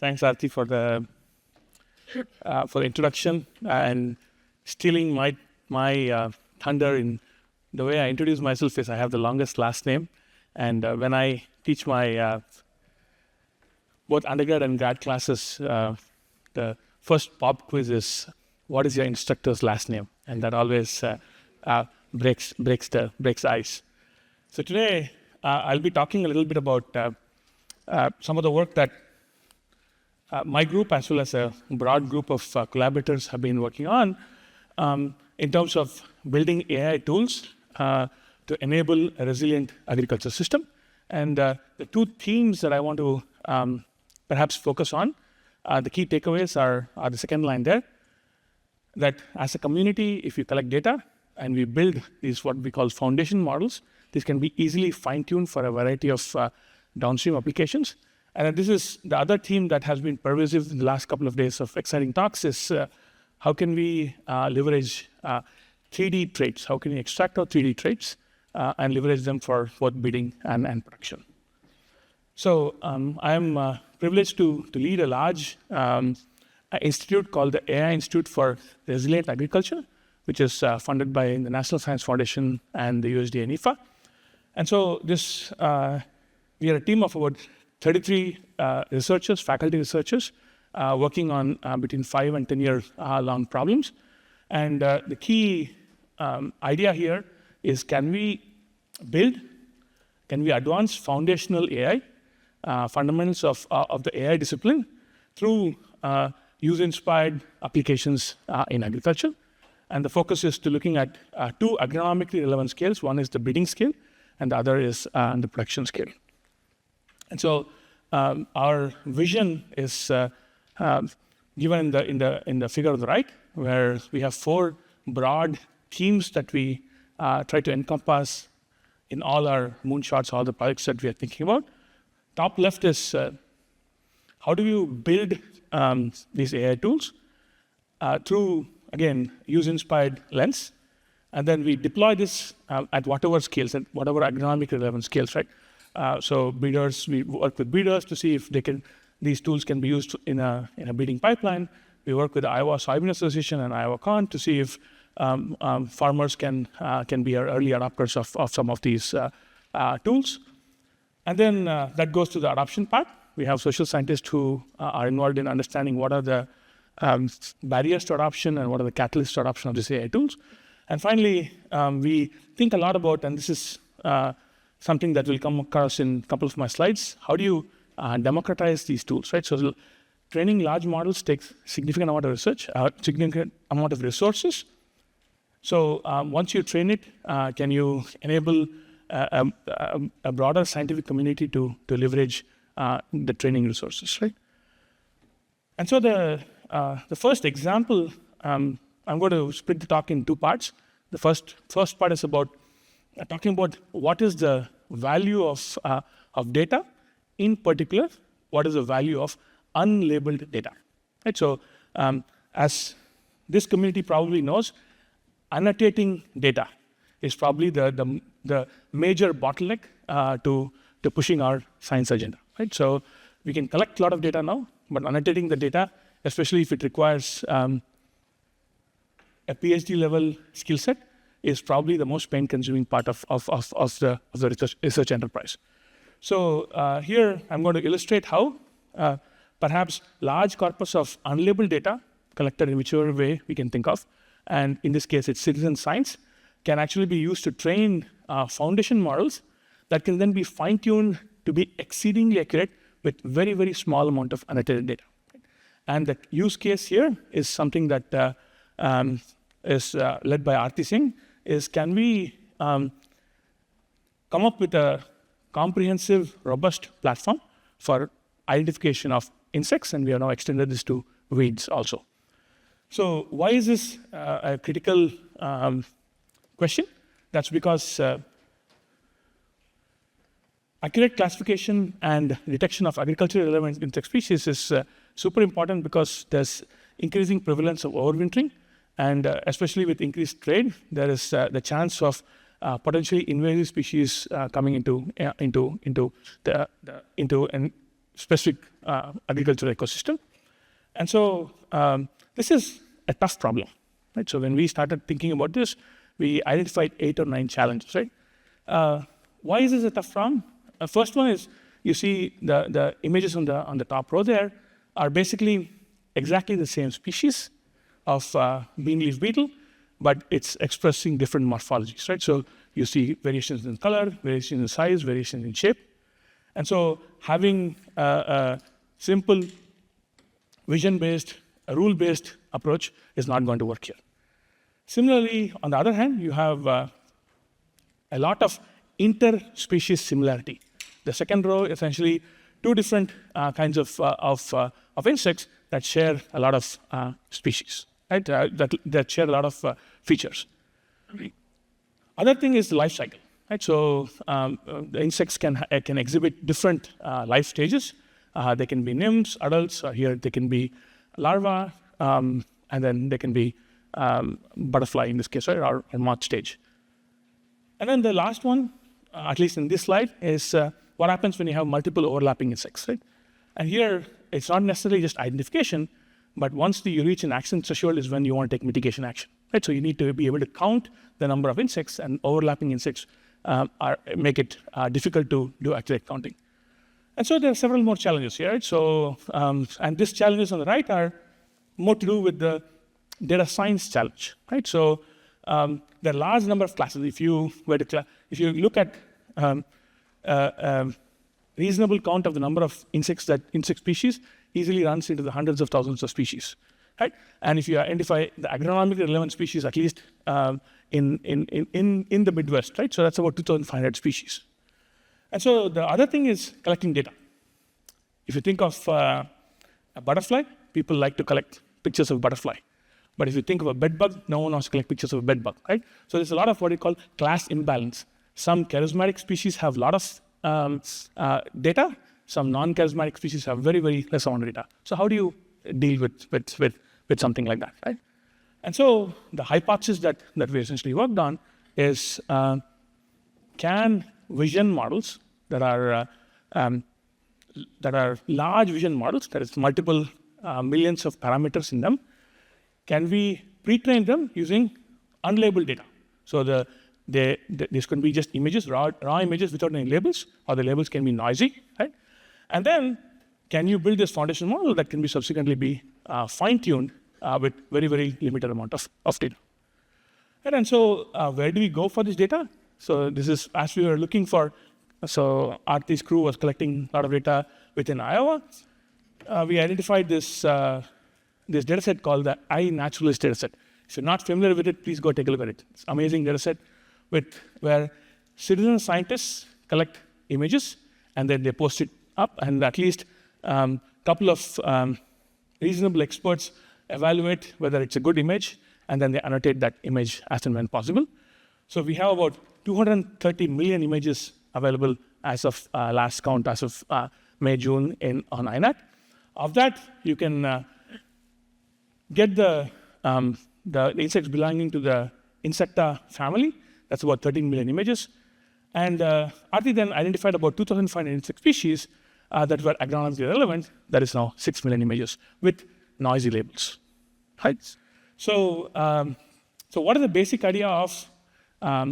Thanks, Arti, for the introduction and stealing my thunder. In the way I introduce myself is I have the longest last name, and when I teach my both undergrad and grad classes, the first pop quiz is what is your instructor's last name, and that always breaks ice. So today I'll be talking a little bit about some of the work that my group, as well as a broad group of collaborators, have been working on in terms of building AI tools to enable a resilient agriculture system. And the two themes that I want to perhaps focus on, the key takeaways are the second line there, that as a community, if you collect data and we build these what we call foundation models, this can be easily fine-tuned for a variety of downstream applications. And this is the other theme that has been pervasive in the last couple of days of exciting talks is how can we leverage 3D traits? How can we extract our 3D traits and leverage them for both bidding and production? So I am privileged to lead a large institute called the AI Institute for Resilient Agriculture, which is funded by the National Science Foundation and the USDA and IFA. And so this, we are a team of about 33 researchers, faculty researchers, working on between 5 and 10 year long problems. And the key idea here is can we advance foundational AI, fundamentals of the AI discipline through user-inspired applications in agriculture. And the focus is to looking at two agronomically relevant scales. One is the bidding scale, and the other is the production scale. And so our vision is given in the figure on the right, where we have 4 broad themes that we try to encompass in all our moonshots, all the projects that we are thinking about. Top left is how do you build these AI tools through, again, user-inspired lens, and then we deploy this at whatever scales, at whatever agronomic relevant scales, right? So bidders, we work with bidders to see if these tools can be used in a bidding pipeline. We work with the Iowa Soybean Association and Iowa Con to see if farmers can be our early adopters of some of these tools. And then that goes to the adoption part. We have social scientists who are involved in understanding what are the barriers to adoption and what are the catalysts to adoption of these AI tools. And finally, we think a lot about, and this is something that will come across in a couple of my slides, how do you democratize these tools, right? So training large models takes significant amount of research, significant amount of resources. So once you train it, can you enable a broader scientific community to leverage the training resources, right? And so the first example, I'm going to split the talk in 2 parts. The first part is about talking about what is the value of data. In particular, what is the value of unlabeled data, right? So as this community probably knows, annotating data is probably the major bottleneck to pushing our science agenda, right? So we can collect a lot of data now, but annotating the data, especially if it requires a PhD level skill set, is probably the most pain-consuming part of the research enterprise. So here I'm going to illustrate how perhaps large corpus of unlabeled data collected in whichever way we can think of, and in this case it's citizen science, can actually be used to train foundation models that can then be fine-tuned to be exceedingly accurate with very, very small amount of annotated data. And the use case here is something that is led by Arti Singh, is can we come up with a comprehensive, robust platform for identification of insects, and we have now extended this to weeds also. So why is this a critical question? That's because accurate classification and detection of agriculturally relevant insect species is super important because there's increasing prevalence of overwintering, and especially with increased trade, there is the chance of potentially invasive species coming into specific agricultural ecosystem. And so this is a tough problem, right? So when we started thinking about this, we identified 8 or 9 challenges, right? Why is this a tough problem? First one is, you see the images on the top row there are basically exactly the same species of bean leaf beetle, but it's expressing different morphologies, right? So you see variations in color, variations in size, variations in shape. And so having a simple vision-based, a rule-based approach is not going to work here. Similarly, on the other hand, you have a lot of interspecies similarity. The second row, essentially, 2 different kinds of insects that share a lot of species, right? That share a lot of features. Other thing is the life cycle, right? So the insects can exhibit different life stages. They can be nymphs, adults, or here they can be larvae, and then they can be butterfly in this case, right, or moth stage. And then the last one, at least in this slide, is what happens when you have multiple overlapping insects, right? And here, it's not necessarily just identification, but once you reach an action threshold is when you want to take mitigation action, right? So you need to be able to count the number of insects, and overlapping insects make it difficult to do accurate counting. And so there are several more challenges here, right? So, and these challenges on the right are more to do with the data science challenge, right? So there are a large number of classes. If you look at reasonable count of the number of insect species, easily runs into the hundreds of thousands of species, right? And if you identify the agronomically relevant species, at least in the Midwest, right? So that's about 2,500 species. And so the other thing is collecting data. If you think of a butterfly, people like to collect pictures of a butterfly. But if you think of a bedbug, no one wants to collect pictures of a bedbug, right? So there's a lot of what we call class imbalance. Some charismatic species have a lot of data. Some non-charismatic species have very, very less amount of data. So how do you deal with something like that, right? And so the hypothesis that we essentially worked on is, can vision models that are large vision models, that is multiple millions of parameters in them, can we pre-train them using unlabeled data? So this could be just images, raw images without any labels, or the labels can be noisy, right? And then can you build this foundation model that can be subsequently be fine-tuned with very, very limited amount of data? And so where do we go for this data? So this is as we were looking for. So Artie's crew was collecting a lot of data within Iowa. We identified this data set called the iNaturalist data set. If you're not familiar with it, please go take a look at it. It's an amazing data set where citizen scientists collect images and then they post it up, and at least a couple of reasonable experts evaluate whether it's a good image, and then they annotate that image as and when possible. So we have about 230 million images available as of last count, as of May, June on INAT. Of that, you can get the insects belonging to the Insecta family. That's about 13 million images. And Artie then identified about 2,500 insect species that were agronomically relevant. That is now 6 million images with noisy labels, right? So, so what is the basic idea of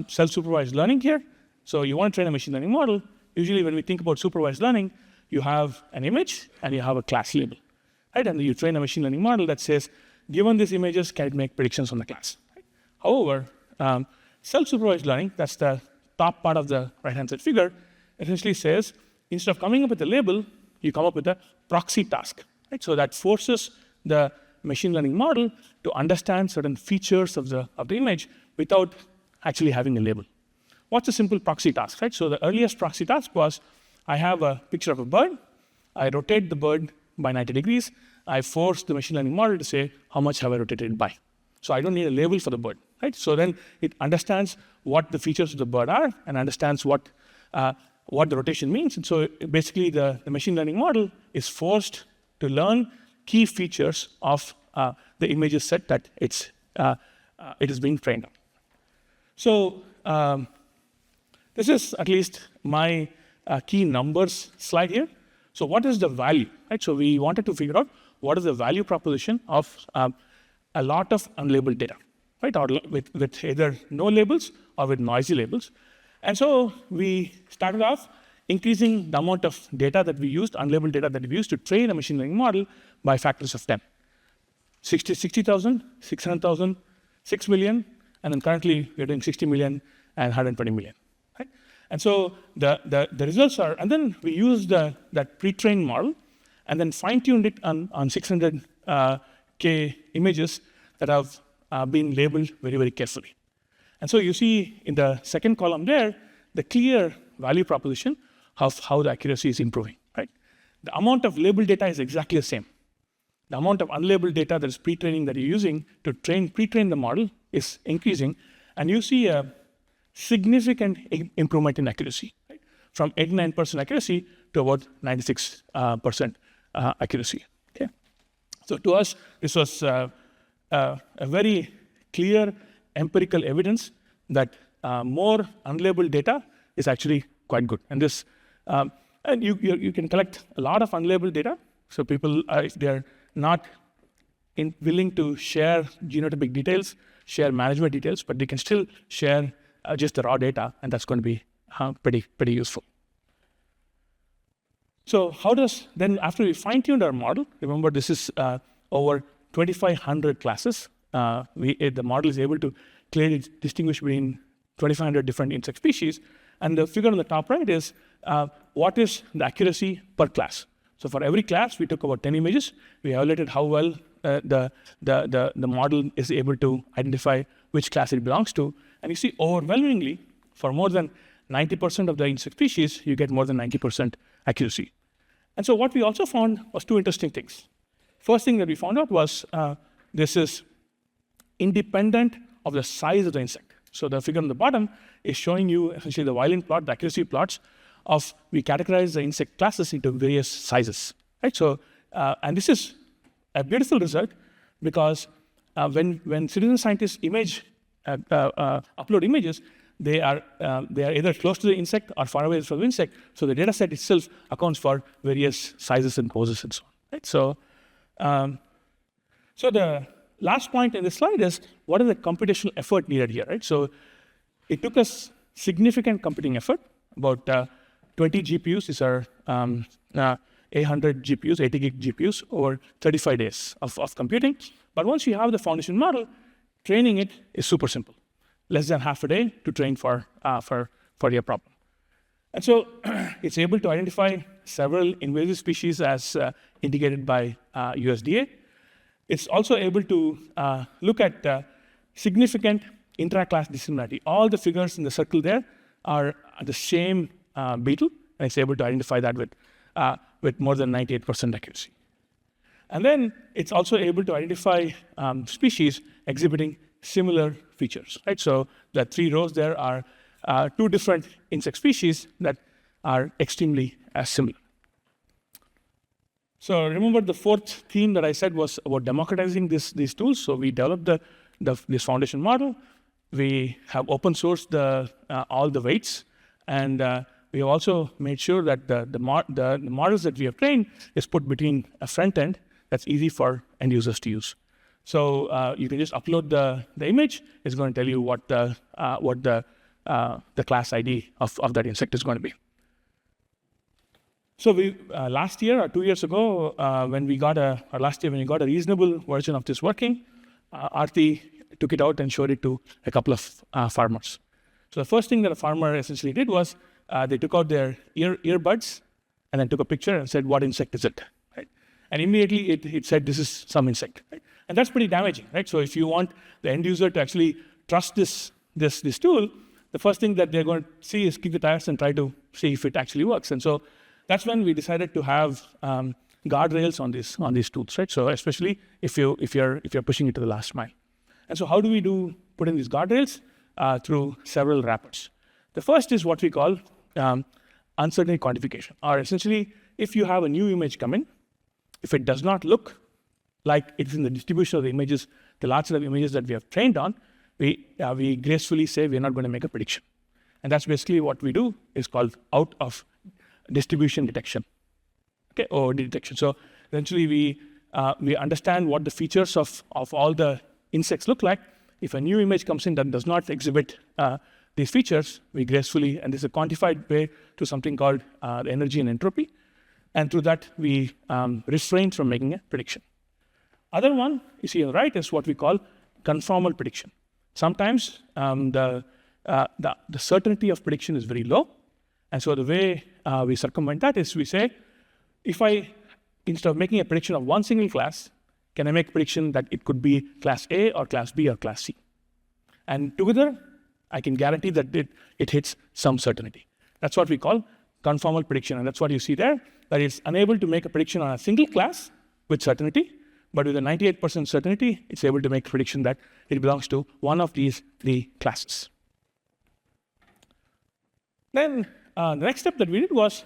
self-supervised learning here? So you want to train a machine learning model. Usually when we think about supervised learning, you have an image and you have a class label, right? And you train a machine learning model that says, given these images, can it make predictions on the class? Right? However, self-supervised learning, that's the top part of the right-hand side figure, essentially says, instead of coming up with a label, you come up with a proxy task, right? So that forces the machine learning model to understand certain features of the image without actually having a label. What's a simple proxy task, right? So the earliest proxy task was, I have a picture of a bird, I rotate the bird by 90 degrees, I force the machine learning model to say, how much have I rotated by? So I don't need a label for the bird, right? So then it understands what the features of the bird are and understands what the rotation means. And so basically the machine learning model is forced to learn key features of the images set that it is being trained on. So this is at least my key numbers slide here. So what is the value, right? So we wanted to figure out what is the value proposition of a lot of unlabeled data, right? Or with either no labels or with noisy labels. And so we started off increasing the amount of data that we used, unlabeled data that we used to train a machine learning model by factors of 10. 60,000, 600,000, 6 million, and then currently we're doing 60 million and 120 million. Right? And so the results are, and then we used that pre-trained model and then fine-tuned it on 600K images that have been labeled very, very carefully. And so you see in the second column there, the clear value proposition of how the accuracy is improving, right? The amount of labeled data is exactly the same. The amount of unlabeled data that is pre-training that you're using to pre-train the model is increasing, and you see a significant improvement in accuracy, right? From 89% accuracy to about 96% accuracy. Okay, so to us, this was a very clear empirical evidence that more unlabeled data is actually quite good. And this, and you can collect a lot of unlabeled data. So people, if they're not willing to share genotypic details, share management details, but they can still share just the raw data, and that's going to be pretty useful. So how does, then after we fine-tuned our model, remember this is over 2,500 classes, the model is able to clearly distinguish between 2,500 different insect species, and the figure on the top right is what is the accuracy per class. So for every class, we took about 10 images. We evaluated how well the model is able to identify which class it belongs to. And you see overwhelmingly, for more than 90% of the insect species, you get more than 90% accuracy. And so what we also found was two interesting things. First thing that we found out was this is independent of the size of the insect. So the figure on the bottom is showing you essentially the violin plot, the accuracy plots of, we categorize the insect classes into various sizes, right? So, and this is a beautiful result because when citizen scientists upload images, they are either close to the insect or far away from the insect. So the data set itself accounts for various sizes and poses and so on, right? So, so the last point in this slide is what is the computational effort needed here, right? So it took us significant computing effort, about 20 GPUs. These are 800 GPUs, 80 gig GPUs over 35 days of computing. But once you have the foundation model, training it is super simple. Less than half a day to train for your problem. And so it's able to identify several invasive species as indicated by USDA. It's also able to look at significant intra-class dissimilarity. All the figures in the circle there are the same beetle, and it's able to identify that with more than 98% accuracy. And then it's also able to identify species exhibiting similar features, right? So the 3 rows there are 2 different insect species that are extremely similar. So remember the 4th theme that I said was about democratizing these tools. So we developed this foundation model. We have open sourced all the weights, and we have also made sure that the models that we have trained is put between a front end that's easy for end users to use. So you can just upload the image. It's going to tell you what the class ID of that insect is going to be. So we last year or 2 years ago, when we got a reasonable version of this working, Aarti took it out and showed it to a couple of farmers. So the first thing that a farmer essentially did was they took out their earbuds and then took a picture and said, "What insect is it?" Right? And immediately it said, "This is some insect." Right? And that's pretty damaging, right? So if you want the end user to actually trust this tool, the first thing that they're going to see is kick the tires and try to see if it actually works. And so that's when we decided to have guardrails on these tools, right? So especially if you're pushing it to the last mile. And so how do we put in these guardrails? Through several wrappers. The first is what we call uncertainty quantification, or essentially if you have a new image come in, if it does not look like it's in the distribution of the images, the large set of images that we have trained on, we gracefully say we're not going to make a prediction. And that's basically what we do, is called out of distribution detection. okay, OOD detection. So essentially, we understand what the features of all the insects look like. If a new image comes in that does not exhibit these features, we gracefully, and this is a quantified way to something called energy and entropy. And through that, we refrain from making a prediction. Other one you see on the right is what we call conformal prediction. Sometimes the certainty of prediction is very low. And so the way we circumvent that is we say, if instead of making a prediction of one single class, can I make a prediction that it could be class A or class B or class C? And together, I can guarantee that it hits some certainty. That's what we call conformal prediction. And that's what you see there, that it's unable to make a prediction on a single class with certainty, but with a 98% certainty, it's able to make a prediction that it belongs to one of these three classes. Then the next step that we did was,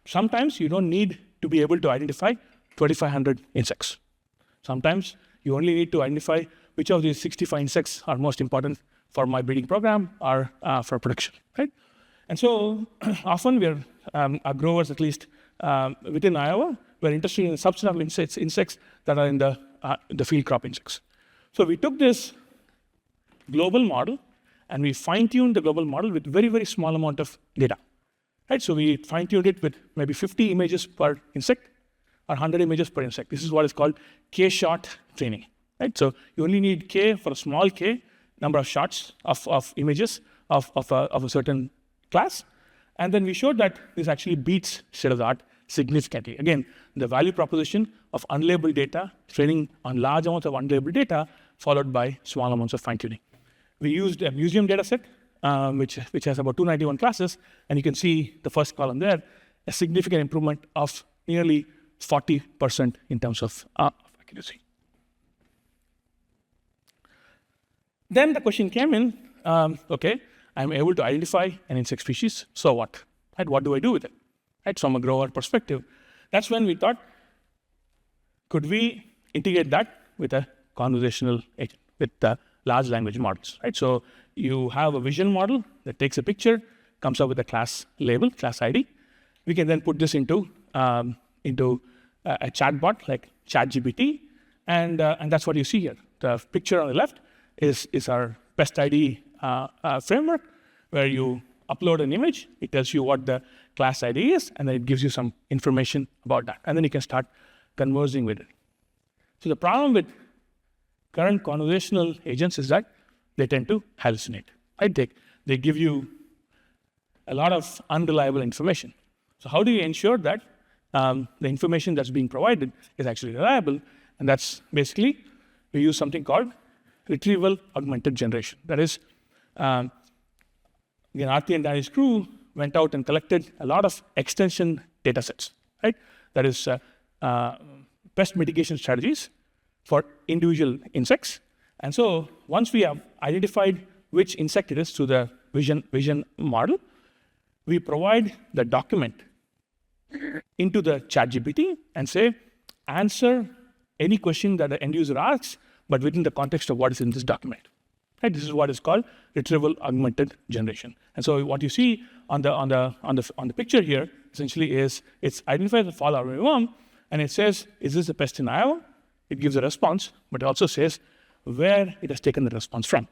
sometimes you don't need to be able to identify 2,500 insects. Sometimes you only need to identify which of these 65 insects are most important for my breeding program or for production, right? And so often we're, our growers, at least within Iowa, we're interested in a subset of insects that are in the field crop insects. So we took this global model and we fine-tuned the global model with very, very small amount of data. Right, so we fine-tuned it with maybe 50 images per insect or 100 images per insect. This is what is called K-shot training. Right, so you only need K for a small K number of shots of images of a certain class, and then we showed that this actually beats state-of-the-art significantly. Again, the value proposition of unlabeled data, training on large amounts of unlabeled data, followed by small amounts of fine-tuning. We used a museum data set, which has about 291 classes, and you can see the first column there, a significant improvement of nearly 40% in terms of accuracy. Then the question came in, okay, I'm able to identify an insect species, so what? Right, what do I do with it? Right, from a grower perspective, that's when we thought, could we integrate that with a conversational agent, with large language models, right? So you have a vision model that takes a picture, comes up with a class label, class ID. We can then put this into a chatbot like ChatGPT, and that's what you see here. The picture on the left is our pest ID framework, where you upload an image, it tells you what the class ID is, and then it gives you some information about that, and then you can start conversing with it. So the problem with current conversational agents is that they tend to hallucinate. Right? They give you a lot of unreliable information. So how do you ensure that the information that's being provided is actually reliable? And that's basically, we use something called retrieval augmented generation. That is, again, Aarti and Danny's crew went out and collected a lot of extension data sets, right? That is pest mitigation strategies for individual insects. And so once we have identified which insect it is through the vision model, we provide the document into the ChatGPT and say, answer any question that the end user asks, but within the context of what is in this document. Right? This is what is called retrieval augmented generation. And so what you see on the picture here essentially is it's identifies the fall armyworm, and it says, is this a pest in Iowa? It gives a response, but it also says where it has taken the response from.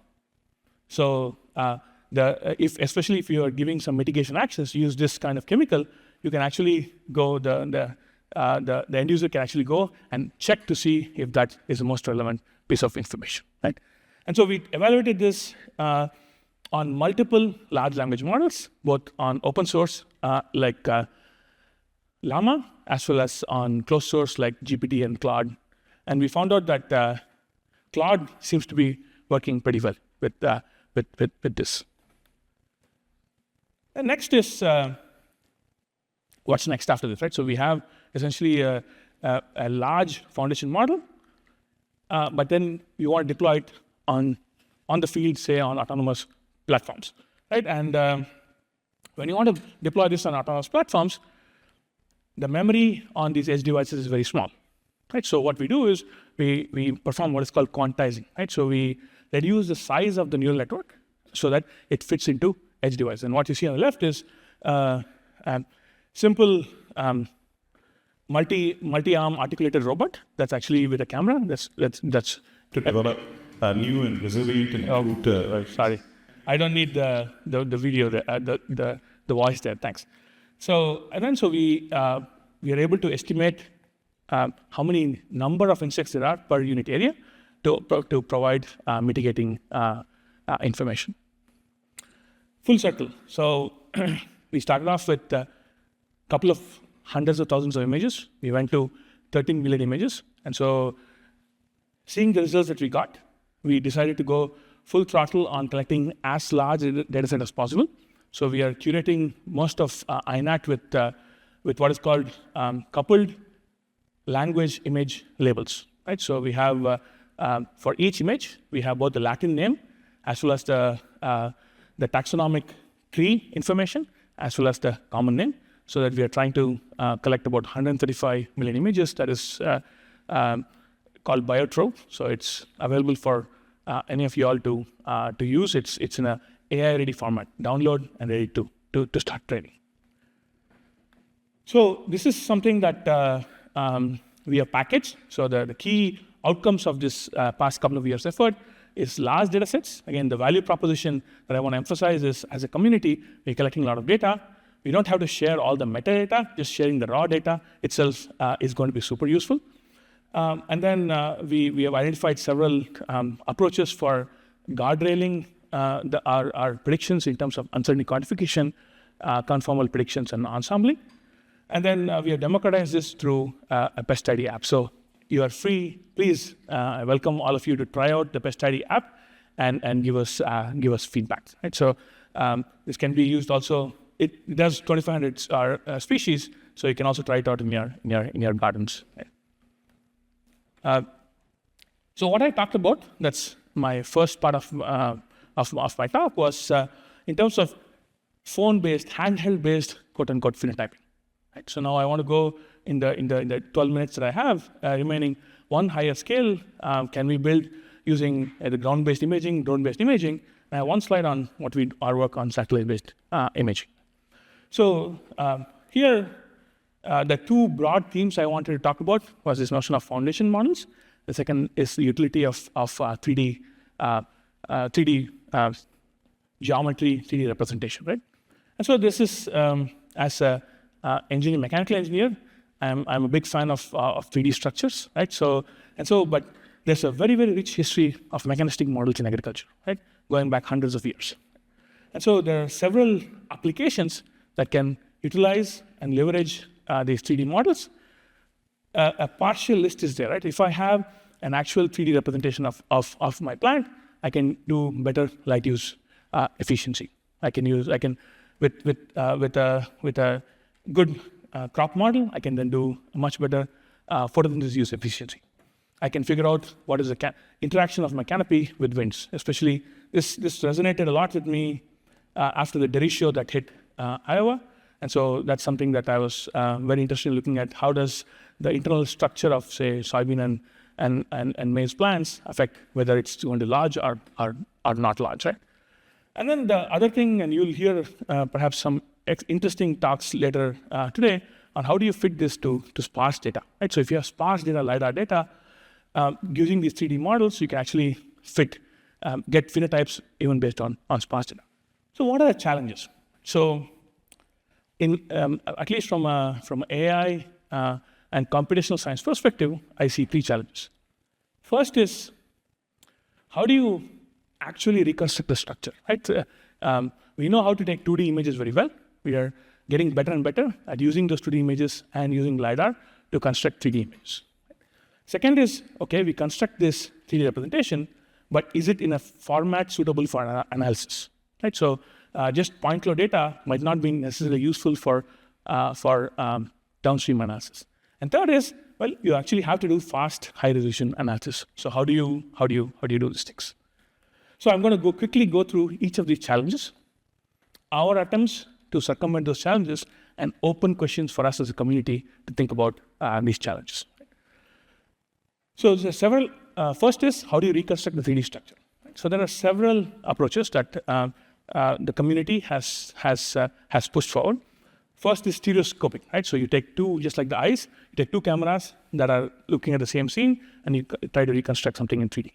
So especially if you are giving some mitigation actions, use this kind of chemical, you can actually go, the end user can actually go and check to see if that is the most relevant piece of information, right? And so we evaluated this on multiple large language models, both on open source like Llama, as well as on closed source like GPT and Claude. And we found out that Claude seems to be working pretty well with this. And next is what's next after this, right? So we have essentially a large foundation model, but then we want to deploy it on the field, say on autonomous platforms, right? And when you want to deploy this on autonomous platforms, the memory on these edge devices is very small. Right, so what we do is we perform what is called quantizing. Right, so we reduce the size of the neural network so that it fits into edge device. And what you see on the left is simple multi-arm articulated robot that's actually with a camera. That's to develop new and resilient and sorry, I don't need the video, the voice there. Thanks. So we are able to estimate how many number of insects there are per unit area to provide mitigating information. Full circle. So we started off with a couple of hundreds of thousands of images. We went to 13 million images. And so seeing the results that we got, we decided to go full throttle on collecting as large a data set as possible. So we are curating most of INAT with what is called coupled language image labels. Right? So we have, for each image, we have both the Latin name as well as the taxonomic tree information as well as the common name, so that we are trying to collect about 135 million images. That is called BioTrove. So it's available for any of you all to use. It's in a AI-ready format, download and ready to start training. So this is something that we have packaged. So the key outcomes of this past couple of years' effort is large data sets. Again, the value proposition that I want to emphasize is, as a community, we're collecting a lot of data. We don't have to share all the metadata. Just sharing the raw data itself is going to be super useful. And then we have identified several approaches for guardrailing our predictions in terms of uncertainty quantification, conformal predictions, and ensembling. And then we have democratized this through a Pest ID app. So you are free. Please, I welcome all of you to try out the Pest ID app and give us feedback. Right? So this can be used also. It does 2,500 species, so you can also try it out in your gardens. Right? So what I talked about, that's my first part of my talk, was in terms of phone-based, handheld-based, quote-unquote, phenotyping. Right? So now I want to go in the 12 minutes that I have remaining, one higher scale. Can we build using the ground-based imaging, drone-based imaging? I have one slide on our work on satellite-based imaging. So here, the two broad themes I wanted to talk about was this notion of foundation models. The second is the utility of 3D geometry, 3D representation, right? And so this is, as a mechanical engineer, I'm a big fan of 3D structures, right? But there's a very, very rich history of mechanistic models in agriculture, right? Going back hundreds of years. And so there are several applications that can utilize and leverage these 3D models. A partial list is there, right? If I have an actual 3D representation of my plant, I can do better light use efficiency. With a good crop model, I can then do a much better photosynthesis use efficiency. I can figure out what is the interaction of my canopy with winds. Especially this resonated a lot with me after the derecho that hit Iowa. And so that's something that I was very interested in looking at. How does the internal structure of, say, soybean and maize plants affect whether it's going to large or not large, right? And then the other thing, and you'll hear perhaps some interesting talks later today on how do you fit this to sparse data, right? So if you have sparse data, LiDAR data, using these 3D models, you can actually get phenotypes even based on sparse data. So what are the challenges? So at least from AI and computational science perspective, I see three challenges. First is, how do you actually reconstruct the structure, right? We know how to take 2D images very well. We are getting better and better at using those 2D images and using LiDAR to construct 3D images. Second is, okay, we construct this 3D representation, but is it in a format suitable for analysis, right? So just point cloud data might not be necessarily useful for downstream analysis. And third is, well, you actually have to do fast, high-resolution analysis. So how do you do these things? So I'm going to quickly go through each of these challenges, our attempts to circumvent those challenges, and open questions for us as a community to think about these challenges. So there's several. First is, how do you reconstruct the 3D structure? So there are several approaches that the community has pushed forward. First is stereoscopic, right? So you take two, just like the eyes, you take two cameras that are looking at the same scene, and you try to reconstruct something in 3D.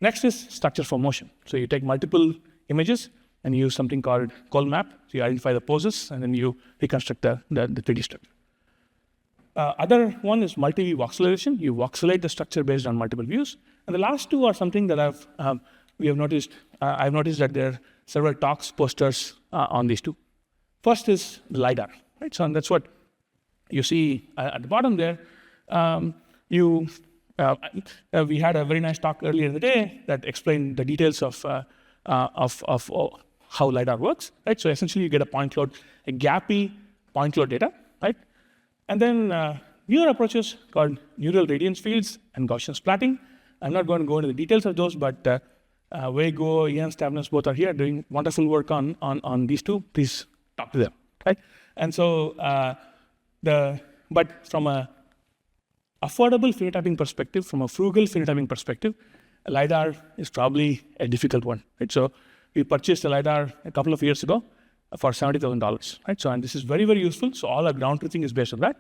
Next is structure for motion. So you take multiple images and you use something called col map. So you identify the poses, and then you reconstruct the 3D structure. Other one is multi-view voxelization. You voxelate the structure based on multiple views. And the last two are something that I've noticed that there are several talks, posters on these two. First is the LiDAR, right? So and that's what you see at the bottom there. We had a very nice talk earlier in the day that explained the details of how LiDAR works, right? So essentially you get a point cloud, a gappy point cloud data, right? And then newer approaches called neural radiance fields and Gaussian splatting. I'm not going to go into the details of those, but Wei Guo, Ian Stavnos both are here doing wonderful work on these two. Please talk to them, right? And so, but from a affordable phenotyping perspective, from a frugal phenotyping perspective, LiDAR is probably a difficult one, right? So we purchased a LiDAR a couple of years ago for $70,000, right? So, and this is very, very useful. So all our ground truthing is based on that.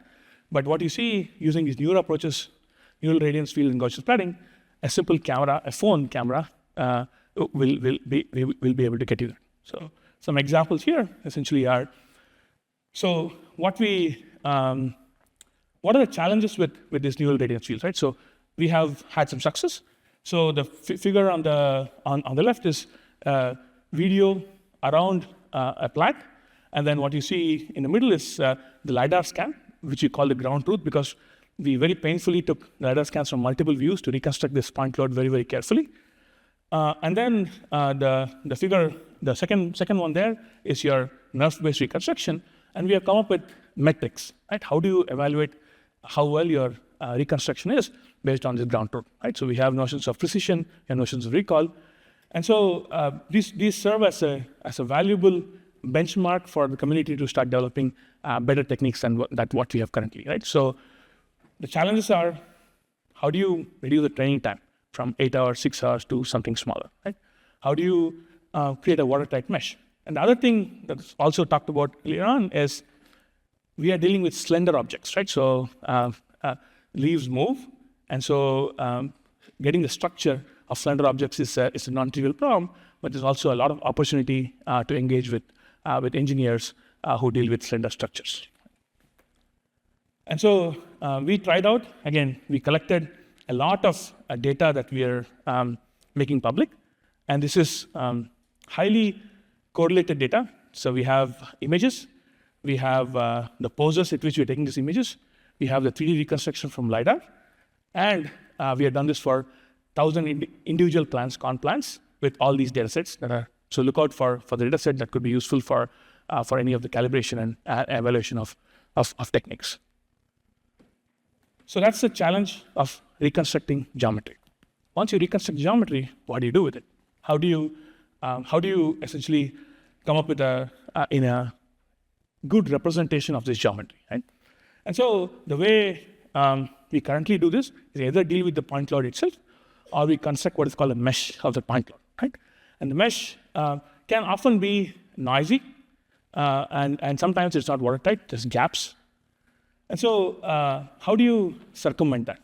But what you see using these newer approaches, neural radiance field and Gaussian splatting, a simple camera, a phone camera, will be able to get you there. So some examples here essentially are, so what are the challenges with this neural radiance field, right? So we have had some success. So the figure on the left is video around a plant, and then what you see in the middle is the LiDAR scan, which we call the ground truth, because we very painfully took LiDAR scans from multiple views to reconstruct this point cloud very, very carefully. And then the figure, the second one there is your nerve-based reconstruction, and we have come up with metrics, right? How do you evaluate how well your reconstruction is based on this ground truth, right? So we have notions of precision and notions of recall, and so these serve as a valuable benchmark for the community to start developing better techniques than what we have currently, right? So the challenges are, how do you reduce the training time from 8 hours, 6 hours to something smaller, right? How do you create a watertight mesh? And the other thing that's also talked about earlier on is we are dealing with slender objects, right? So leaves move, and so getting the structure of slender objects is a non-trivial problem, but there's also a lot of opportunity to engage with engineers who deal with slender structures. And so we tried out, again, we collected a lot of data that we are making public, and this is highly correlated data. So we have images, we have the poses at which we're taking these images, we have the 3D reconstruction from LiDAR, and we have done this for 1,000 individual plants, con plants, with all these data sets that are, so look out for the data set that could be useful for any of the calibration and evaluation of techniques. So that's the challenge of reconstructing geometry. Once you reconstruct geometry, what do you do with it? How do you essentially come up with a good representation of this geometry, right? And so the way we currently do this is either deal with the point cloud itself, or we construct what is called a mesh of the point cloud, right? And the mesh can often be noisy, and sometimes it's not watertight, there's gaps. And so how do you circumvent that?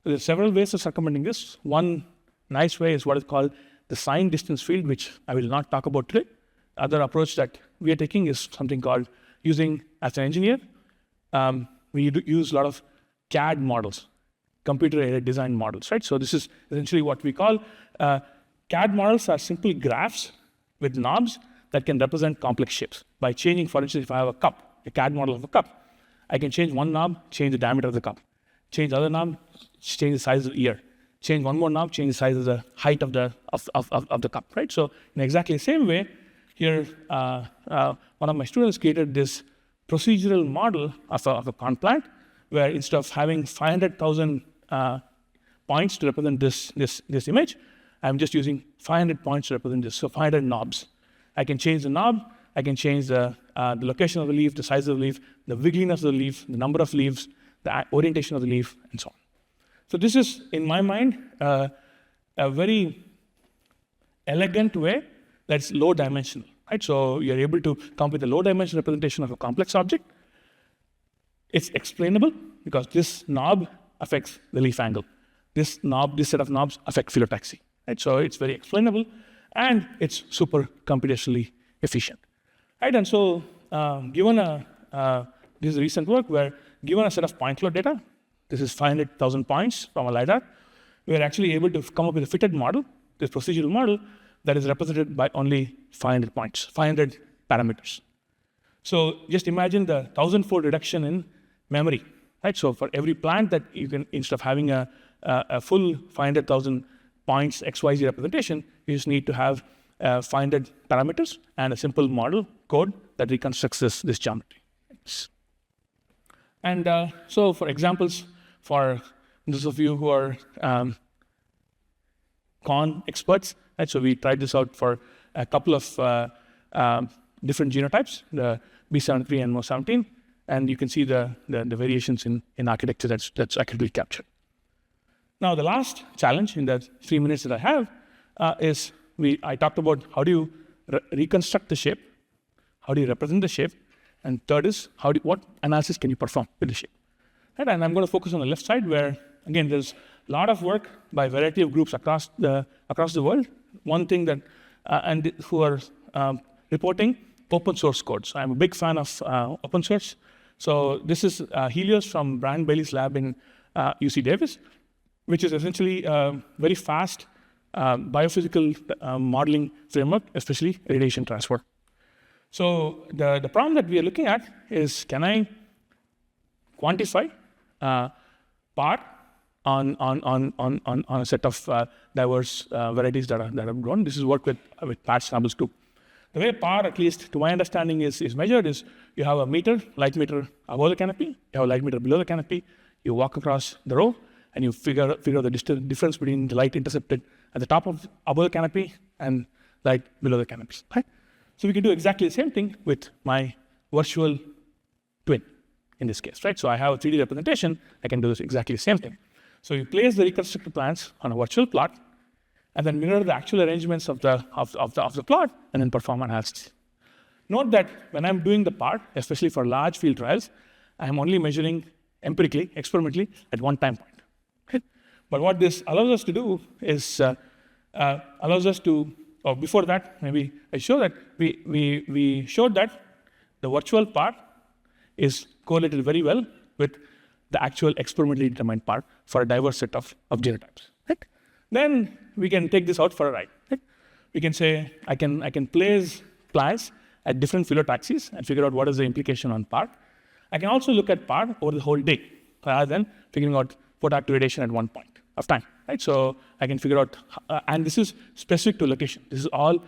So there's several ways of circumventing this. One nice way is what is called the sign distance field, which I will not talk about today. Other approach that we are taking is something called using, as an engineer, we use a lot of CAD models, computer-aided design models, right? So this is essentially what we call, CAD models are simple graphs with knobs that can represent complex shapes. By changing, for instance, if I have a cup, a CAD model of a cup, I can change one knob, change the diameter of the cup. Change the other knob, change the size of the ear. Change one more knob, change the size of the height of the cup, right? So in exactly the same way, here, one of my students created this procedural model of a con plant, where instead of having 500,000 points to represent this image, I'm just using 500 points to represent this, so 500 knobs. I can change the knob, I can change the location of the leaf, the size of the leaf, the wiggliness of the leaf, the number of leaves, the orientation of the leaf, and so on. So this is, in my mind, a very elegant way that's low dimensional, right? So you're able to come up with a low-dimensional representation of a complex object. It's explainable because this knob affects the leaf angle. This set of knobs affect phyllotaxy, right? So it's very explainable, and it's super computationally efficient, right? And so given this is recent work where given a set of point cloud data, this is 500,000 points from a LiDAR, we are actually able to come up with a fitted model, this procedural model, that is represented by only 500 points, 500 parameters. So just imagine the 1,000-fold reduction in memory, right? So for every plant that you can, instead of having a full 500,000 points XYZ representation, you just need to have 500 parameters and a simple model code that reconstructs this geometry. And so for examples, for those of you who are con experts, right? So we tried this out for a couple of different genotypes, the B73 and MO17, and you can see the variations in architecture that's accurately captured. Now, the last challenge in the 3 minutes that I have is I talked about how do you reconstruct the shape, how do you represent the shape, and third is what analysis can you perform with the shape. Right? And I'm going to focus on the left side where, again, there's a lot of work by a variety of groups across the world. One thing that, who are reporting open source code. So I'm a big fan of open source. So this is Helios from Brian Bailey's lab in UC Davis, which is essentially a very fast biophysical modeling framework, especially radiation transfer. So the problem that we are looking at is, can I quantify part on a set of diverse varieties that have grown? This is work with Pat Schnabel's group. The way PAR, at least to my understanding, is measured is you have a meter, light meter above the canopy, you have a light meter below the canopy, you walk across the row, and you figure out the difference between the light intercepted at the top of above the canopy and light below the canopy. Right? So we can do exactly the same thing with my virtual twin in this case, right? So I have a 3D representation, I can do this exactly the same thing. So you place the reconstructed plans on a virtual plot, and then mirror the actual arrangements of the plot, and then perform analysis. Note that when I'm doing the part, especially for large field trials, I'm only measuring empirically, experimentally, at one time point. Okay? But what this allows us to do is, or before that, maybe I show that we showed that the virtual part is correlated very well with the actual experimentally determined part for a diverse set of genotypes. Right? Then we can take this out for a ride. Right? We can say, I can place plants at different phyllotaxies and figure out what is the implication on part. I can also look at part over the whole day, rather than figuring out photoactive radiation at one point of time. Right? So I can figure out, and this is specific to location. This is all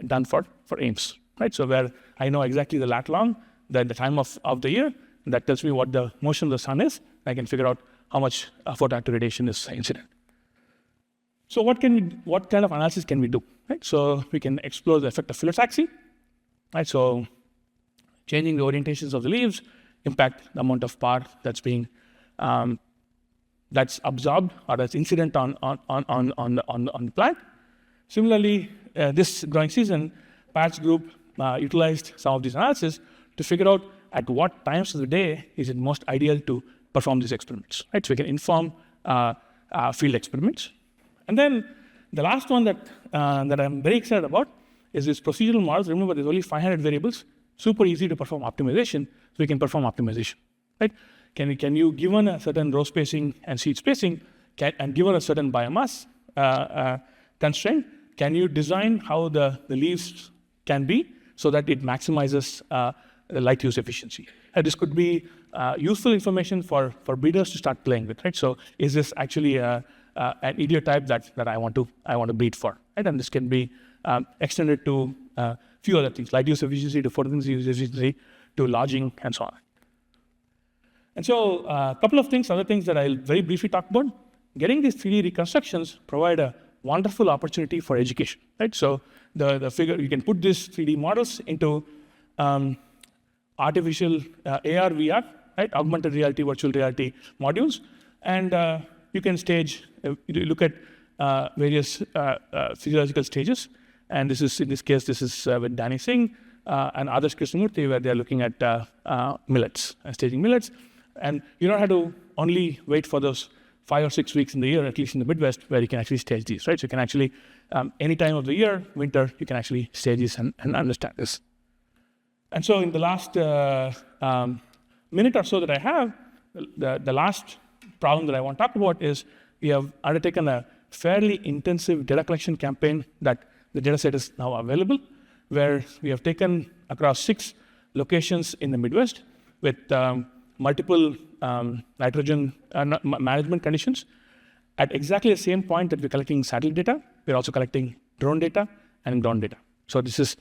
done for AIMS. Right? So where I know exactly the lat long, the time of the year, and that tells me what the motion of the sun is. I can figure out how much photoactive radiation is incident. So what kind of analysis can we do? Right? So we can explore the effect of phyllotaxy. Right? So changing the orientations of the leaves impact the amount of PAR that's being that's absorbed or that's incident on the plant. Similarly, this growing season, Pat's group utilized some of these analysis to figure out at what times of the day is it most ideal to perform these experiments. Right? So we can inform field experiments. And then the last one that I'm very excited about is this procedural models. Remember, there's only 500 variables, super easy to perform optimization, so we can perform optimization. Right? Can you, given a certain row spacing and seed spacing, and given a certain biomass constraint, can you design how the leaves can be so that it maximizes the light use efficiency? This could be useful information for breeders to start playing with. Right? So is this actually an idiotype that I want to breed for? Right? And this can be extended to a few other things, light use efficiency, to photosynthesis use efficiency, to lodging, and so on. And so a couple of things, other things that I'll very briefly talk about. Getting these 3D reconstructions provide a wonderful opportunity for education. Right? So the figure, you can put these 3D models into artificial AR, VR, right? Augmented reality, virtual reality modules, and you can look at various physiological stages And this is, in this case, this is with Danny Singh and Adarsh Krishnamurthy, where they're looking at millets, staging millets. And you don't have to only wait for those 5 or 6 weeks in the year, at least in the Midwest, where you can actually stage these, right? So you can actually, any time of the year, winter, you can actually stage this and understand this. And so in the last minute or so that I have, the last problem that I want to talk about is we have undertaken a fairly intensive data collection campaign that the data set is now available, where we have taken across 6 locations in the Midwest with multiple nitrogen management conditions. At exactly the same point that we're collecting satellite data, we're also collecting drone data and ground data. So this is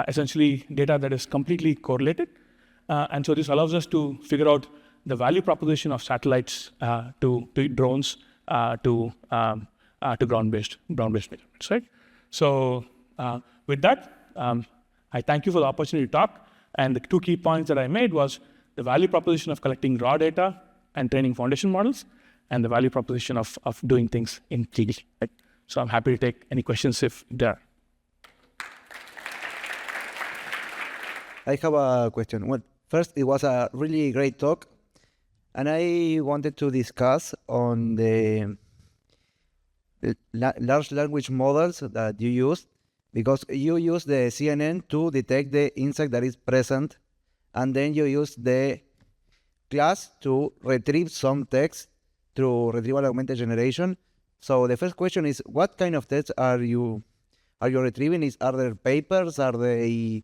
essentially data that is completely correlated. And so this allows us to figure out the value proposition of satellites to drones to ground-based measurements, right? So with that, I thank you for the opportunity to talk. And the 2 key points that I made was the value proposition of collecting raw data and training foundation models, and the value proposition of doing things in 3D. Right? So I'm happy to take any questions if there are. I have a question. Well, first, it was a really great talk, and I wanted to discuss on the large language models that you use, because you use the CNN to detect the insect that is present, and then you use the class to retrieve some text through retrieval augmented generation. So the first question is, what kind of text are you retrieving? Are there papers? Are they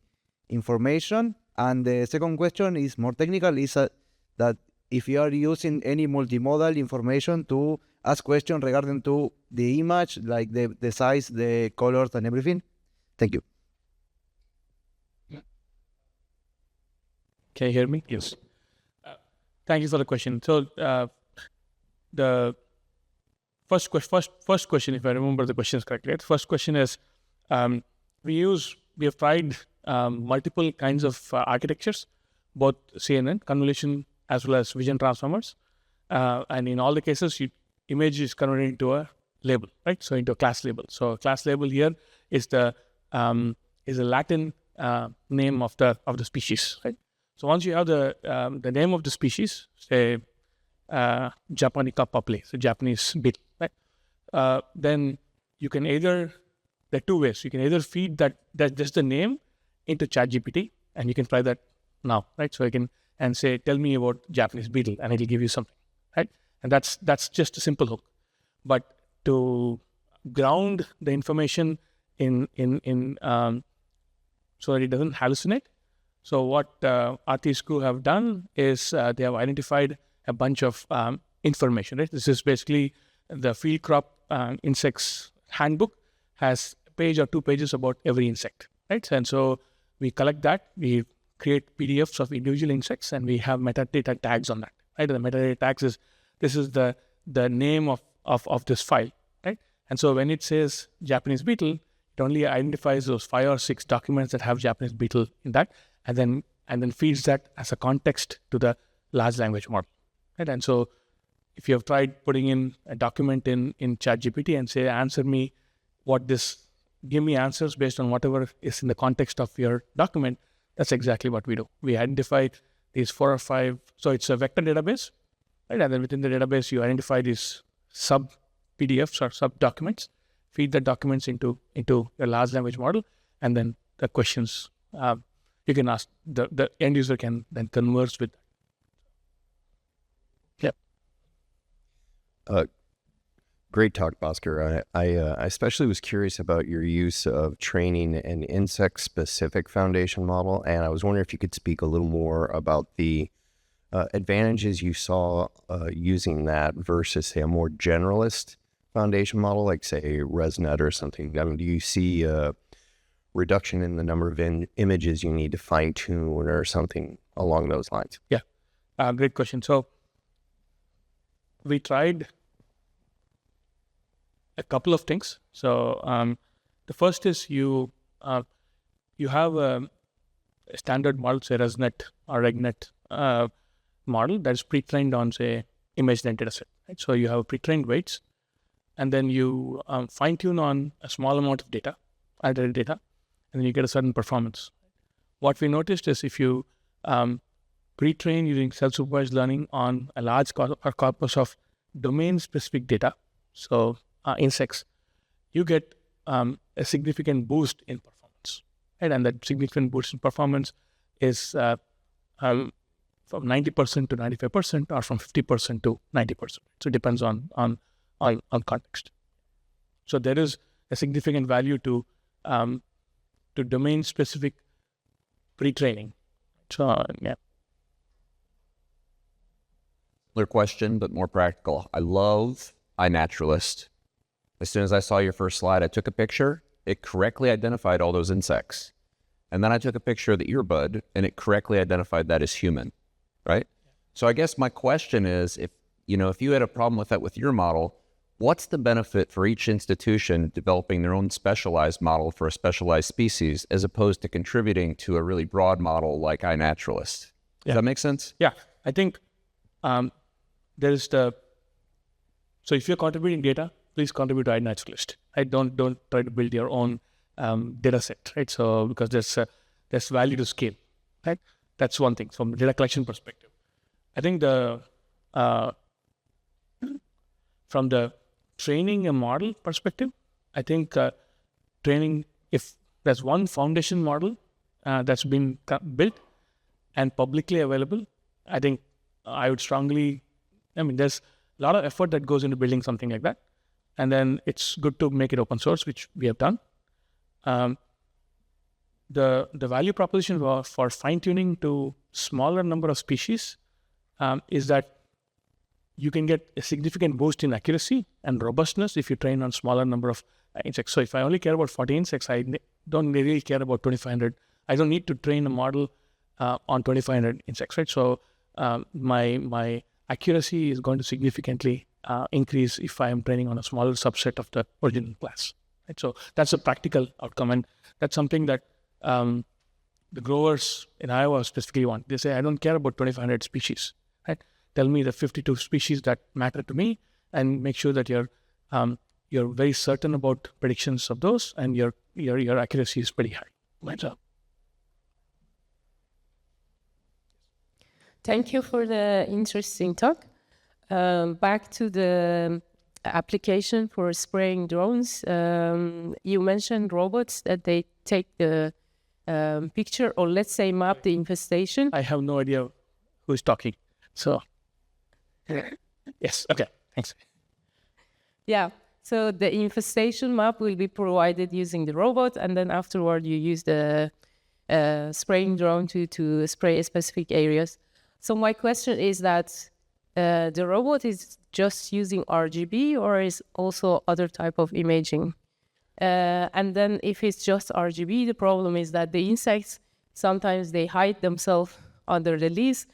information? And the second question is more technical, is that if you are using any multimodal information to ask questions regarding to the image, like the size, the colors, and everything. Thank you. Can you hear me? Yes. Thank you for the question. So the first question, if I remember the questions correctly, the first question is, we have tried multiple kinds of architectures, both CNN, convolution, as well as vision transformers. And in all the cases, image is converted into a label, right? So into a class label. So class label here is a Latin name of the species, right? So once you have the name of the species, say Japonica papale, so Japanese beetle, right? Then you can there are 2 ways. You can either feed that just the name into ChatGPT, and you can try that now, right? So you can and say, tell me about Japanese beetle, and it'll give you something, right? And that's just a simple hook. But to ground the information in so that it doesn't hallucinate. So what Aarti's crew have done is they have identified a bunch of information, right? This is basically the field crop insects handbook has a page or 2 pages about every insect, right? And so we collect that, we create PDFs of individual insects, and we have metadata tags on that, right? And the metadata tags is, this is the name of this file, right? And so when it says Japanese beetle, it only identifies those 5 or 6 documents that have Japanese beetle in that, and then feeds that as a context to the large language model, right? And so if you have tried putting in a document in ChatGPT and say, answer me give me answers based on whatever is in the context of your document, that's exactly what we do. We identify these 4 or 5, so it's a vector database, right? And then within the database, you identify these sub PDFs or sub documents, feed the documents into a large language model, and then the questions you can ask, the end user can then converse with. Yeah. Great talk, Baskar. I especially was curious about your use of training an insect-specific foundation model, and I was wondering if you could speak a little more about the advantages you saw using that versus, say, a more generalist foundation model, like, say, ResNet or something. I mean, do you see a reduction in the number of images you need to fine-tune or something along those lines? Yeah, great question. So we tried a couple of things. So the first is you have a standard model, say ResNet or RegNet model that is pre-trained on, say, ImageNet dataset. Right? So you have pre-trained weights, and then you fine-tune on a small amount of data added data, and then you get a certain performance. What we noticed is if you pre-train using self-supervised learning on a large corpus of domain-specific data, so insects, you get a significant boost in performance, right? And that significant boost in performance is from 90% to 95%, or from 50% to 90%. So it depends on context. So there is a significant value to domain-specific pre-training. So yeah. Similar question, but more practical. I love iNaturalist. As soon as I saw your first slide, I took a picture. It correctly identified all those insects. And then I took a picture of the earbud, and it correctly identified that as human, right? So I guess my question is, if you had a problem with that with your model, what's the benefit for each institution developing their own specialized model for a specialized species, as opposed to contributing to a really broad model like iNaturalist? Does that make sense? Yeah, I think there is so if you're contributing data, please contribute to iNaturalist. Right? Don't try to build your own data set, right? So because there's value to scale, right? That's one thing from a data collection perspective. I think from the training a model perspective, I think training, if there's one foundation model that's been built and publicly available, I think I would strongly, there's a lot of effort that goes into building something like that. And then it's good to make it open source, which we have done. The value proposition for fine-tuning to smaller number of species is that you can get a significant boost in accuracy and robustness if you train on smaller number of insects. So if I only care about 40 insects, I don't really care about 2,500. I don't need to train a model on 2,500 insects, right? So my accuracy is going to significantly increase if I am training on a smaller subset of the original class. Right? So that's a practical outcome, and that's something that the growers in Iowa specifically want. They say, I don't care about 2,500 species. Right? Tell me the 52 species that matter to me, and make sure that you're very certain about predictions of those, and your accuracy is pretty high. Right? So, thank you for the interesting talk. Back to the application for spraying drones. You mentioned robots that they take the picture, or let's say map the infestation. I have no idea who's talking. So, yes, okay, thanks. Yeah, so the infestation map will be provided using the robot, and then afterward you use the spraying drone to spray specific areas. So my question is that the robot is just using RGB, or is also other type of imaging? And then if it's just RGB, the problem is that the insects, sometimes they hide themselves under the leaves.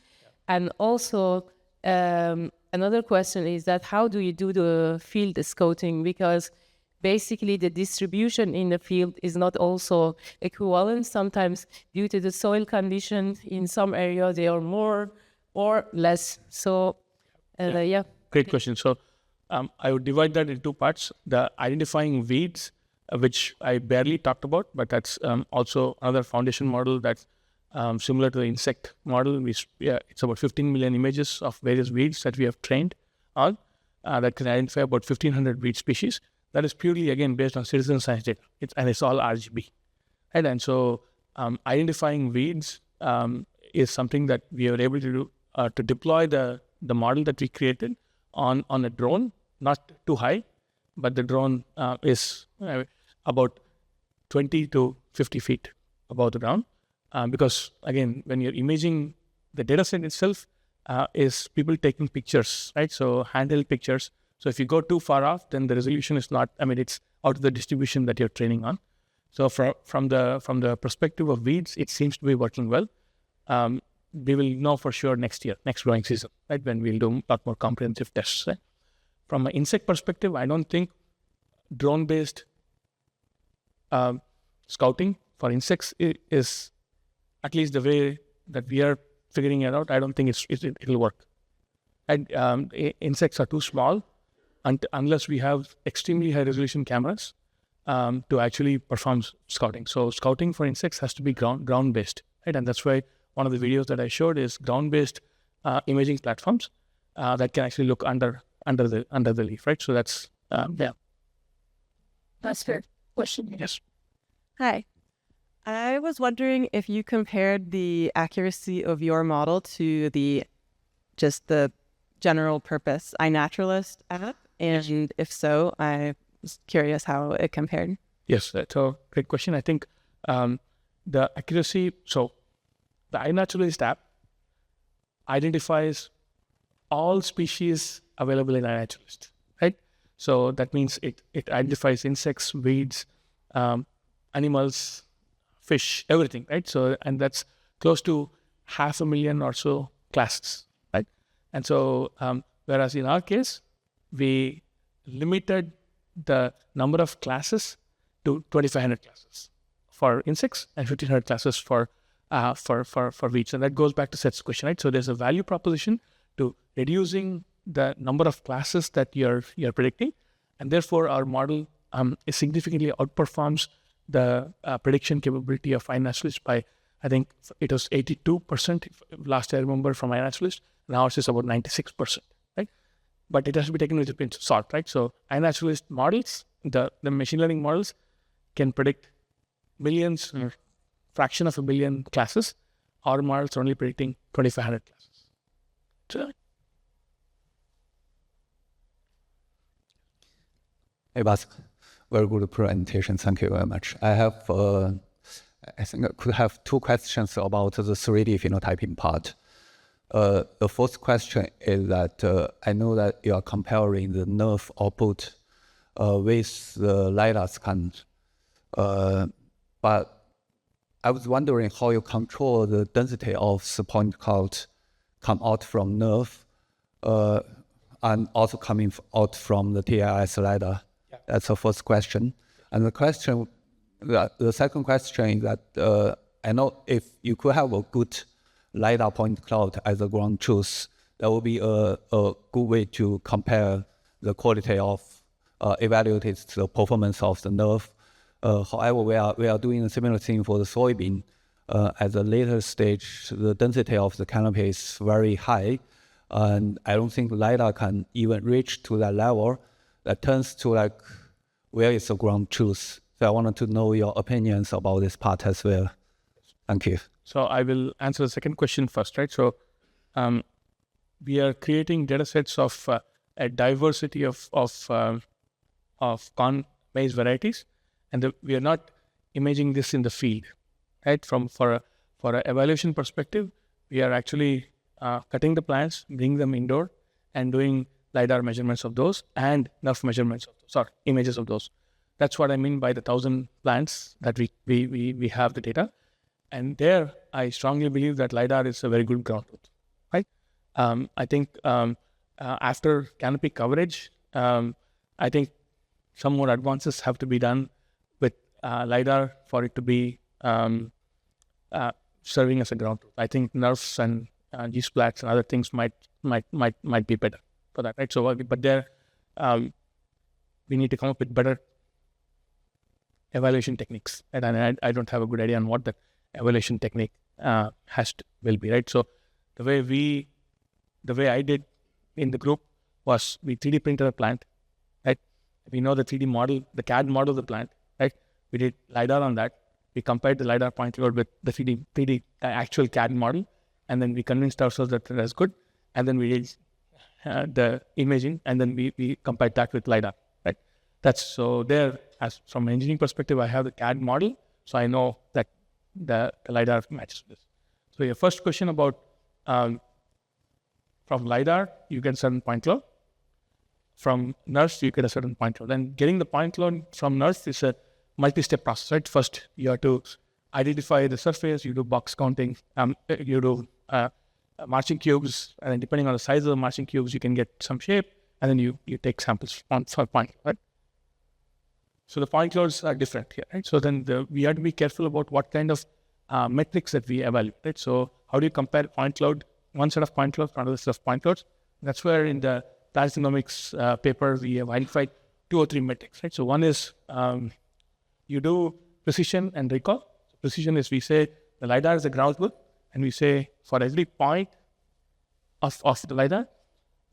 And also another question is that how do you do the field scouting? Because basically the distribution in the field is not also equivalent. Sometimes due to the soil conditions, in some areas they are more or less. So yeah. Great question. So I would divide that into two parts. The identifying weeds, which I barely talked about, but that's also another foundation model that's similar to the insect model. It's about 15 million images of various weeds that we have trained on that can identify about 1,500 weed species. That is purely, again, based on citizen science data. It's all RGB. Right? And so identifying weeds is something that we are able to do to deploy the model that we created on a drone, not too high, but the drone is about 20 to 50 feet above the ground. Because again, when you're imaging, the data set itself is people taking pictures, right? So handheld pictures. So if you go too far off, then the resolution is not, it's out of the distribution that you're training on. So from the perspective of weeds, it seems to be working well. We will know for sure next year, next growing season, right? When we'll do a lot more comprehensive tests. Right? From an insect perspective, I don't think drone-based scouting for insects is, at least the way that we are figuring it out, I don't think it'll work. And insects are too small unless we have extremely high resolution cameras. to actually perform scouting. So scouting for insects has to be ground based, right? And that's why one of the videos that I showed is ground based imaging platforms that can actually look under the leaf, right? So that's yeah. That's fair. Question. Yes. Hi. I was wondering if you compared the accuracy of your model to the general purpose iNaturalist app, and if so, I was curious how it compared. Yes, that's a great question. I think the accuracy, so the iNaturalist app identifies all species available in iNaturalist, right? So that means it identifies insects, weeds, animals, fish, everything, right? So, and that's close to 500,000 or so classes, right? And so, whereas in our case, we limited the number of classes to 2,500 classes for insects and 1,500 classes for weeds. And that goes back to Seth's question, right? So there's a value proposition to reducing the number of classes that you're predicting, and therefore our model significantly outperforms the prediction capability of iNaturalist by, I think it was 82% last I remember from iNaturalist. Now it's about 96%, right? But it has to be taken with a pinch of salt, right? So iNaturalist models, the machine learning models can predict millions or fraction of a billion classes. Our models are only predicting 2,500 classes. So, Hey, Baskar. Very good presentation. Thank you very much. I have, I think I could have two questions about the 3D phenotyping part. The first question is that I know that you are comparing the nerve output with the LiDAR scan, but I was wondering how you control the density of the point cloud come out from nerve and also coming out from the TIS LiDAR. Yeah. That's the first question. And the second question is that I know if you could have a good LiDAR point cloud as a ground truth, that would be a good way to compare the quality of, evaluate the performance of the nerve. However, we are doing a similar thing for the soybean. At the later stage, the density of the canopy is very high, and I don't think LiDAR can even reach to that level. That turns to like, where is the ground truth? So I wanted to know your opinions about this part as well. Thank you. So I will answer the second question first, right? So we are creating data sets of a diversity of corn maize varieties, and we are not imaging this in the field, right? For an evaluation perspective, we are actually cutting the plants, bringing them indoor, and doing LiDAR measurements of those and nerve measurements of those, or images of those. That's what I mean by the 1,000 plants that we have the data. And there, I strongly believe that LiDAR is a very good ground truth, right? I think after canopy coverage, I think some more advances have to be done with LiDAR for it to be serving as a ground truth. I think nerves and G-splats and other things might be better for that, right? So, but there, we need to come up with better evaluation techniques, right? And I don't have a good idea on what the evaluation technique will be, right? So the way I did in the group was we 3D printed a plant, right? We know the 3D model, the CAD model of the plant, right? We did LiDAR on that. We compared the LiDAR point cloud with the 3D actual CAD model, and then we convinced ourselves that that's good. And then we did the imaging, and then we compared that with LiDAR, right? That's so there, as from an engineering perspective, I have the CAD model, so I know that the LiDAR matches this. So your first question about from LiDAR, you get a certain point cloud. From NERSC, you get a certain point cloud. Then getting the point cloud from NERSC is a multi-step process, right? First, you have to identify the surface, you do box counting, you do marching cubes, and then depending on the size of the marching cubes, you can get some shape, and then you take samples for point, right? So the point clouds are different here, right? So then we have to be careful about what kind of metrics that we evaluate, right? So how do you compare point cloud, one set of point clouds to another set of point clouds? That's where in the Plastic Genomics paper, we have identified 2 or 3 metrics, right? So one is you do precision and recall. Precision is we say the LiDAR is the ground truth, and we say for every point of the LiDAR,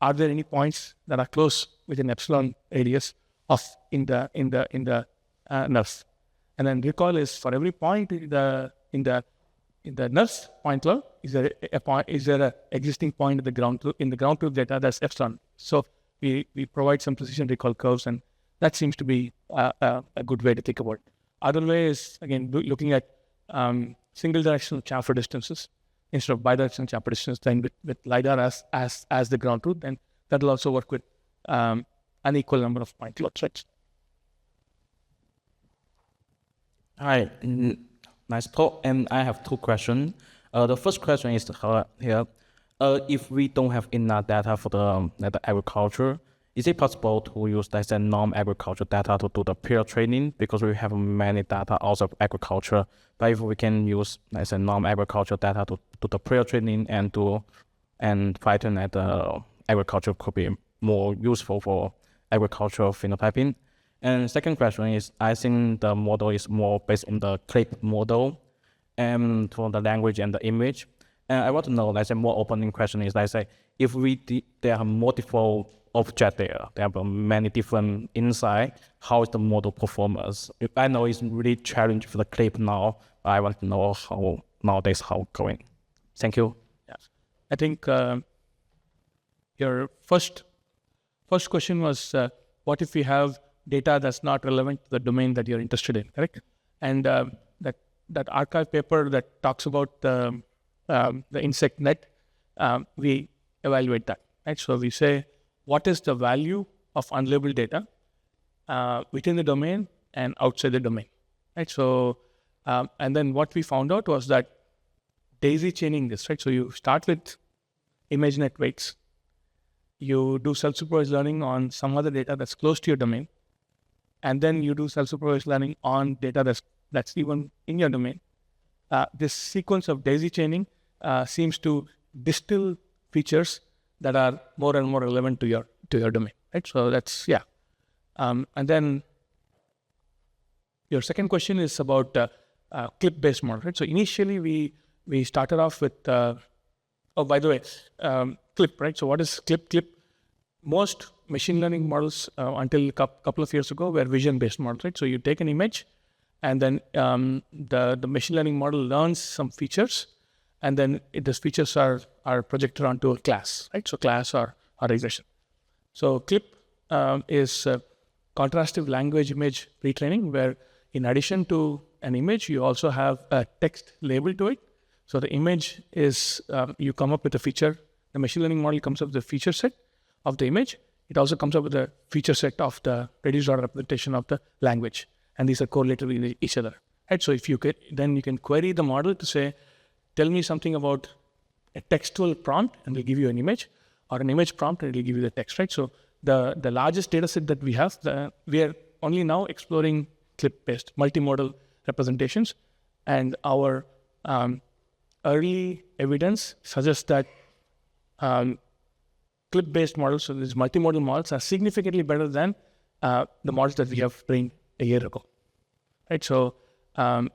are there any points that are close within epsilon radius of in the nerves? And then recall is for every point in the nerves point cloud, is there a existing point in the ground truth data that's epsilon. So we provide some precision recall curves, and that seems to be a good way to think about it. Other way is again looking at single directional chamfer distances instead of bidirectional chamfer distance, then with LiDAR as the ground truth, and that will also work with an equal number of point clouds, right? Hi, nice talk. And I have two questions. The first question is here. If we don't have enough data for the agriculture, is it possible to use the non-agriculture data to do the peer training? Because we have many data also of agriculture. But if we can use non-agriculture data to do the peer training and Python at the agriculture could be more useful for agricultural phenotyping. And second question is, I think the model is more based on the clip model and for the language and the image. And I want to know, a more opening question is, if there are multiple objects there have many different insights, how is the model performance? I know it's really challenging for the clip now, but I want to know how nowadays how it's going. Thank you. Yeah. I think your first question was, what if we have data that's not relevant to the domain that you're interested in, correct? And that archive paper that talks about the insect net, we evaluate that, right? So we say, what is the value of unlabeled data within the domain and outside the domain, right? So, and then what we found out was that daisy chaining this, right? So you start with ImageNet weights, you do self-supervised learning on some other data that's close to your domain, and then you do self-supervised learning on data that's even in your domain. This sequence of daisy chaining seems to distill features that are more and more relevant to your domain, right? So that's, yeah. And then your second question is about clip-based model, right? So initially we started off with, oh, by the way, clip, right? So what is clip? Clip, most machine learning models until a couple of years ago were vision-based models, right? So you take an image, and then the machine learning model learns some features, and then those features are projected onto a class, right? So class or regression. So clip is contrastive language image retraining, where in addition to an image, you also have a text label to it. So the image is, you come up with a feature, the machine learning model comes up with a feature set of the image. It also comes up with a feature set of the reduced order representation of the language. And these are correlated with each other, right? So if you could, then you can query the model to say, tell me something about a textual prompt, and it'll give you an image, or an image prompt, and it'll give you the text, right? So the largest data set that we have, we are only now exploring clip-based multimodal representations, and our early evidence suggests that clip-based models, so these multimodal models, are significantly better than the models that we have trained a year ago, right? So, so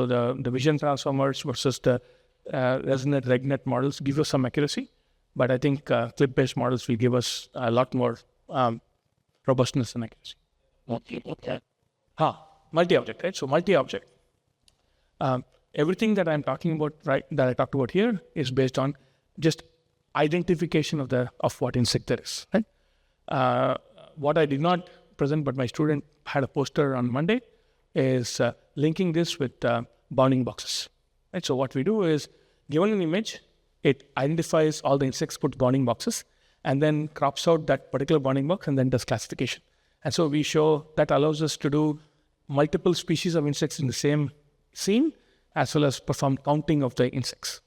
the vision transformers versus the ResNet, RegNet models give us some accuracy, but I think clip-based models will give us a lot more robustness and accuracy. Multi-object, right? So multi-object. Everything that I'm talking about, right, that I talked about here, is based on just identification of what insect there is, right? What I did not present, but my student had a poster on Monday, is linking this with bounding boxes, right? So what we do is, given an image, it identifies all the insects, puts bounding boxes, and then crops out that particular bounding box and then does classification. And so we show that allows us to do multiple species of insects in the same scene, as well as perform counting of the insects.